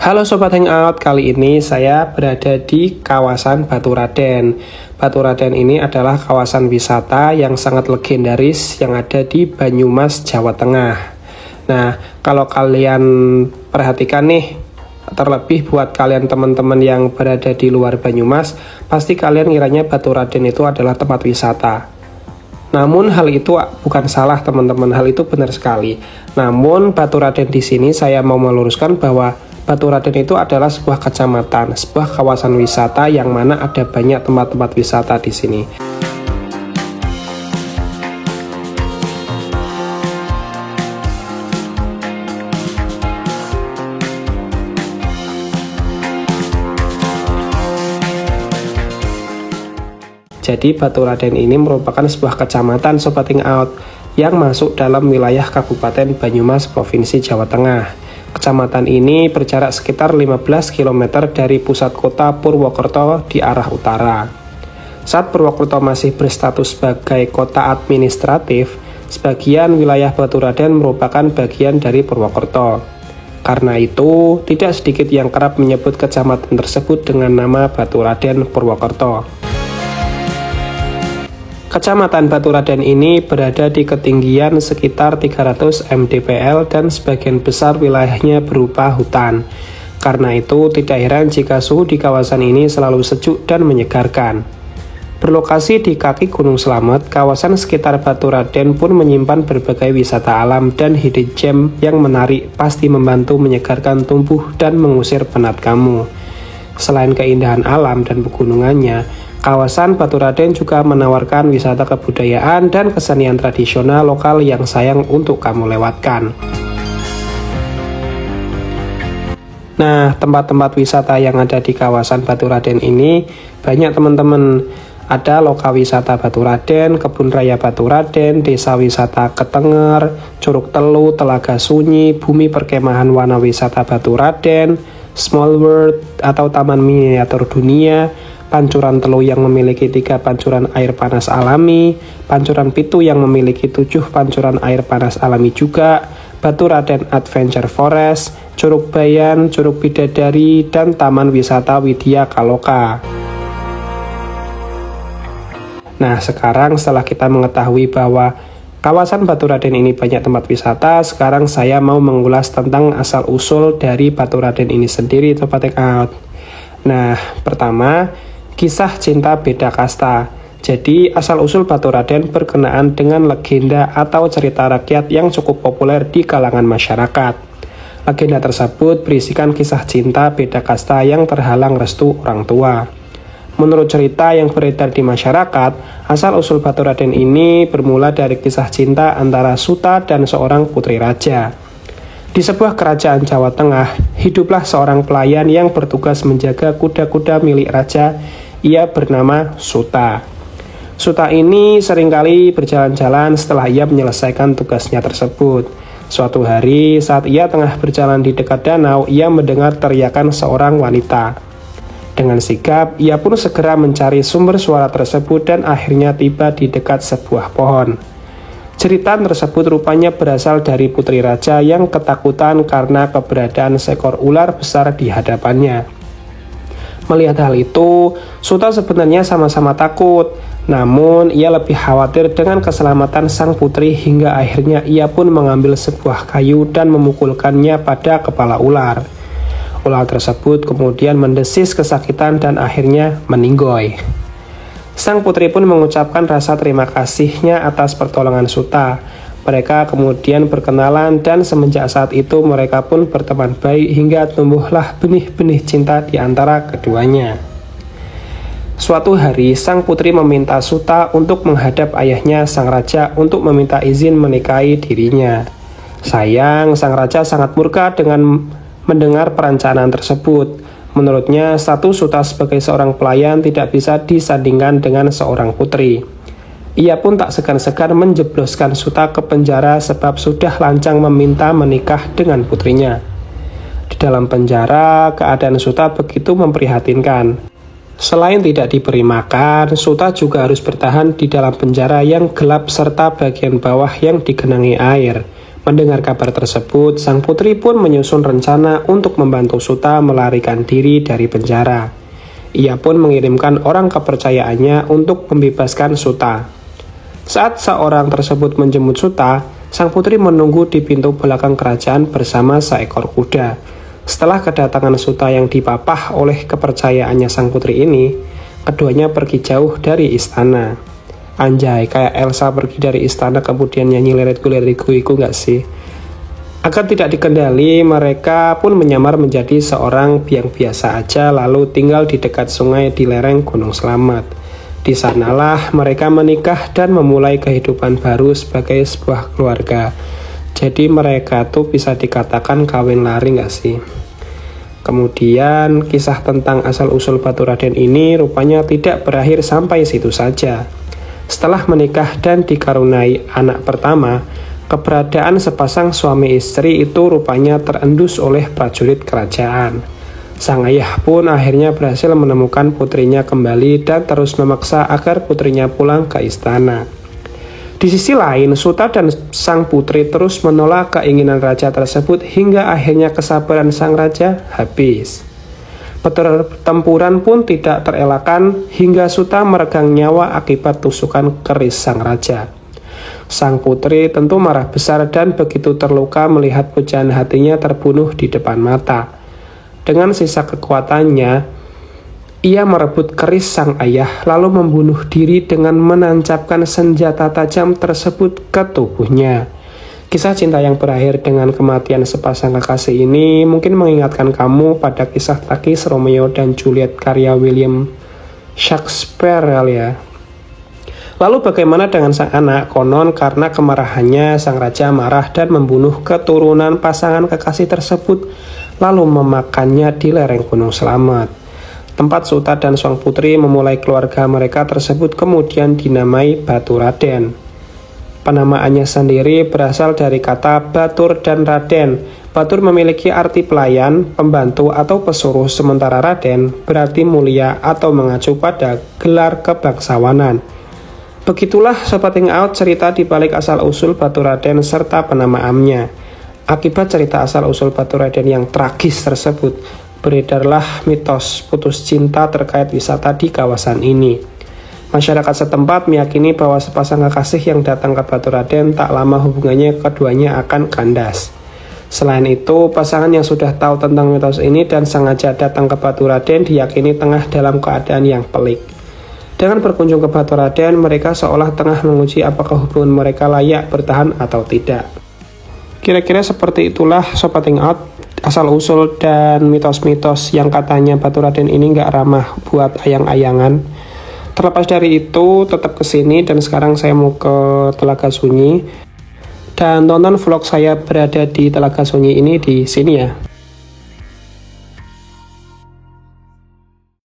Halo Sobat Hangout, kali ini saya berada di kawasan Baturaden. Baturaden ini adalah kawasan wisata yang sangat legendaris yang ada di Banyumas, Jawa Tengah. Nah, kalau kalian perhatikan nih, terlebih buat kalian teman-teman yang berada di luar Banyumas, pasti kalian ngiranya Baturaden itu adalah tempat wisata. Namun hal itu bukan salah teman-teman, hal itu benar sekali. Namun Baturaden di sini saya mau meluruskan bahwa Baturaden itu adalah sebuah kecamatan, sebuah kawasan wisata yang mana ada banyak tempat-tempat wisata di sini. Jadi Baturaden ini merupakan sebuah kecamatan Sobat Hangout yang masuk dalam wilayah Kabupaten Banyumas, Provinsi Jawa Tengah. Kecamatan ini berjarak sekitar 15 km dari pusat kota Purwokerto di arah utara. Saat Purwokerto masih berstatus sebagai kota administratif, sebagian wilayah Baturaden merupakan bagian dari Purwokerto. Karena itu, tidak sedikit yang kerap menyebut kecamatan tersebut dengan nama Baturaden Purwokerto. Kecamatan Baturaden ini berada di ketinggian sekitar 300 mdpl dan sebagian besar wilayahnya berupa hutan. Karena itu, tidak heran jika suhu di kawasan ini selalu sejuk dan menyegarkan. Berlokasi di kaki Gunung Slamet, kawasan sekitar Baturaden pun menyimpan berbagai wisata alam dan hidden gem yang menarik, pasti membantu menyegarkan tubuh dan mengusir penat kamu. Selain keindahan alam dan pegunungannya, kawasan Baturaden juga menawarkan wisata kebudayaan dan kesenian tradisional lokal yang sayang untuk kamu lewatkan. Nah, tempat-tempat wisata yang ada di kawasan Baturaden ini banyak teman-teman. Ada Loka Wisata Baturaden, Kebun Raya Baturaden, Desa Wisata Ketenger, Curug Telu, Telaga Sunyi, Bumi Perkemahan Wana Wisata Baturaden, Small World atau Taman Miniatur Dunia, Pancuran Telu yang memiliki 3 pancuran air panas alami, Pancuran Pitu yang memiliki 7 pancuran air panas alami juga, Baturaden Adventure Forest, Curug Bayan, Curug Bidadari, dan Taman Wisata Widya Kaloka. Nah, sekarang setelah kita mengetahui bahwa kawasan Baturaden ini banyak tempat wisata, sekarang saya mau mengulas tentang asal-usul dari Baturaden ini sendiri, Sobat Hangout. Nah, pertama, kisah cinta beda kasta. Jadi, asal-usul Baturaden berkenaan dengan legenda atau cerita rakyat yang cukup populer di kalangan masyarakat. Legenda tersebut berisikan kisah cinta beda kasta yang terhalang restu orang tua. Menurut cerita yang beredar di masyarakat, asal-usul Baturaden ini bermula dari kisah cinta antara Suta dan seorang putri raja. Di sebuah kerajaan Jawa Tengah, hiduplah seorang pelayan yang bertugas menjaga kuda-kuda milik raja. Ia bernama Suta. Suta ini seringkali berjalan-jalan setelah ia menyelesaikan tugasnya tersebut. Suatu hari, saat ia tengah berjalan di dekat danau, ia mendengar teriakan seorang wanita. Dengan sigap, ia pun segera mencari sumber suara tersebut dan akhirnya tiba di dekat sebuah pohon. Cerita tersebut rupanya berasal dari putri raja yang ketakutan karena keberadaan seekor ular besar di hadapannya. Melihat hal itu, Suta sebenarnya sama-sama takut, namun ia lebih khawatir dengan keselamatan sang putri hingga akhirnya ia pun mengambil sebuah kayu dan memukulkannya pada kepala ular. Ular tersebut kemudian mendesis kesakitan dan akhirnya meninggoy. Sang putri pun mengucapkan rasa terima kasihnya atas pertolongan Suta. Mereka kemudian berkenalan dan semenjak saat itu mereka pun berteman baik hingga tumbuhlah benih-benih cinta di antara keduanya. Suatu hari, sang putri meminta Suta untuk menghadap ayahnya sang raja untuk meminta izin menikahi dirinya. Sayang, sang raja sangat murka dengan mendengar perencanaan tersebut. Menurutnya, status Suta sebagai seorang pelayan tidak bisa disandingkan dengan seorang putri. Ia pun tak segan-segan menjebloskan Suta ke penjara sebab sudah lancang meminta menikah dengan putrinya. Di dalam penjara, keadaan Suta begitu memprihatinkan. Selain tidak diberi makan, Suta juga harus bertahan di dalam penjara yang gelap serta bagian bawah yang digenangi air. Mendengar kabar tersebut, sang putri pun menyusun rencana untuk membantu Suta melarikan diri dari penjara. Ia pun mengirimkan orang kepercayaannya untuk membebaskan Suta. Saat seorang tersebut menjemput Suta, sang putri menunggu di pintu belakang kerajaan bersama seekor kuda. Setelah kedatangan Suta yang dipapah oleh kepercayaannya sang putri ini, keduanya pergi jauh dari istana. Anjay, kayak Elsa pergi dari istana kemudian nyanyi Let It Go, Let It Go iku gak sih? Agar tidak dikendali, mereka pun menyamar menjadi seorang biang biasa aja lalu tinggal di dekat sungai di lereng Gunung Slamet. Di sanalah mereka menikah dan memulai kehidupan baru sebagai sebuah keluarga. Jadi mereka tuh bisa dikatakan kawin lari gak sih? Kemudian kisah tentang asal-usul Baturadèn ini rupanya tidak berakhir sampai situ saja. Setelah menikah dan dikaruniai anak pertama, keberadaan sepasang suami istri itu rupanya terendus oleh prajurit kerajaan. Sang ayah pun akhirnya berhasil menemukan putrinya kembali dan terus memaksa agar putrinya pulang ke istana. Di sisi lain, Suta dan sang putri terus menolak keinginan raja tersebut hingga akhirnya kesabaran sang raja habis. Pertempuran pun tidak terelakkan hingga Suta meregang nyawa akibat tusukan keris sang raja. Sang putri tentu marah besar dan begitu terluka melihat pujaan hatinya terbunuh di depan mata. Dengan sisa kekuatannya, ia merebut keris sang ayah lalu membunuh diri dengan menancapkan senjata tajam tersebut ke tubuhnya. Kisah cinta yang berakhir dengan kematian sepasang kekasih ini mungkin mengingatkan kamu pada kisah tragis Romeo dan Juliet karya William Shakespeare ya. Lalu bagaimana dengan sang anak? Konon karena kemarahannya sang raja marah dan membunuh keturunan pasangan kekasih tersebut lalu memakannya di lereng Gunung Slamet. Tempat Suta dan sang putri memulai keluarga mereka tersebut kemudian dinamai Baturadèn. Penamaannya sendiri berasal dari kata Batur dan Raden. Batur memiliki arti pelayan, pembantu atau pesuruh, sementara Raden berarti mulia atau mengacu pada gelar kebangsawanan. Begitulah Sobat Hangout cerita di balik asal-usul Baturadèn serta penamaannya. Akibat cerita asal-usul Baturadèn yang tragis tersebut, beredarlah mitos putus cinta terkait wisata di kawasan ini. Masyarakat setempat meyakini bahwa sepasang kekasih yang datang ke Baturadèn tak lama hubungannya keduanya akan kandas. Selain itu, pasangan yang sudah tahu tentang mitos ini dan sengaja datang ke Baturadèn diyakini tengah dalam keadaan yang pelik. Dengan berkunjung ke Baturadèn, mereka seolah tengah menguji apakah hubungan mereka layak bertahan atau tidak. Kira-kira seperti itulah Sobat Hangout, asal-usul dan mitos-mitos yang katanya Baturadèn ini nggak ramah buat ayang-ayangan. Terlepas dari itu, tetap kesini dan sekarang saya mau ke Telaga Sunyi. Dan tonton vlog saya berada di Telaga Sunyi ini di sini ya.